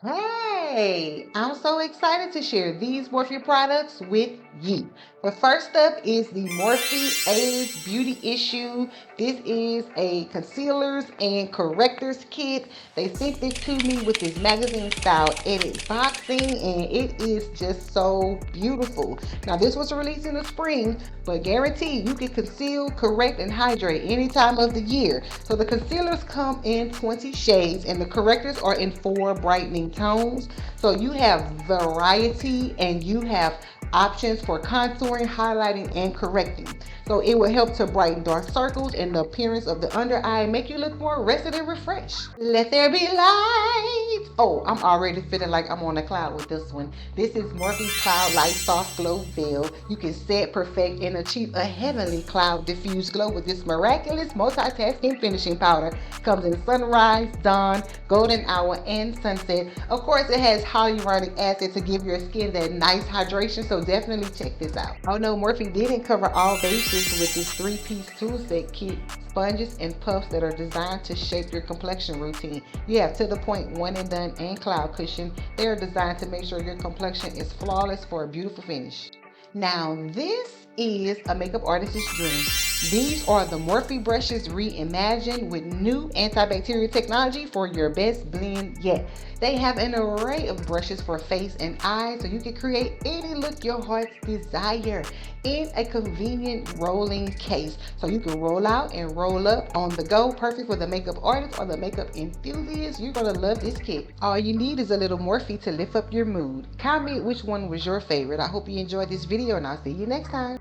Hey, I'm so excited to share these Morphe products with you. But first up is the Morphe A-List Beauty Issue. This is a concealers and correctors kit. They sent this to me with this magazine style edit boxing, and it is just so beautiful. Now, this was released in the spring, but guaranteed you can conceal, correct, and hydrate any time of the year. So the concealers come in 20 shades, and the correctors are in 4 brightening tones. So you have variety and you have options for contouring, highlighting, and correcting. So it will help to brighten dark circles and the appearance of the under eye and make you look more rested and refreshed. Let there be light. Oh, I'm already feeling like I'm on a cloud with this one. This is Morphe Cloud Light Soft Glow Veil. You can set, perfect, and achieve a heavenly cloud diffused glow with this miraculous multitasking finishing powder. Comes in sunrise, dawn, golden hour, and sunset. Of course, it has hyaluronic acid to give your skin that nice hydration, so definitely check this out. Oh no, Morphe didn't cover all bases with this 3-piece tool set kit. Sponges and puffs that are designed to shape your complexion routine. You have To The Point, One and Done, and Cloud Cushion. They are designed to make sure your complexion is flawless for a beautiful finish. Now, this is a makeup artist's dream. These are the Morphe brushes reimagined with new antibacterial technology for your best blend yet. They have an array of brushes for face and eyes, so you can create any look your heart's desire in a convenient rolling case. So you can roll out and roll up on the go, perfect for the makeup artist or the makeup enthusiast. You're gonna love this kit. All you need is a little Morphe to lift up your mood. Comment which one was your favorite. I hope you enjoyed this video, and I'll see you next time.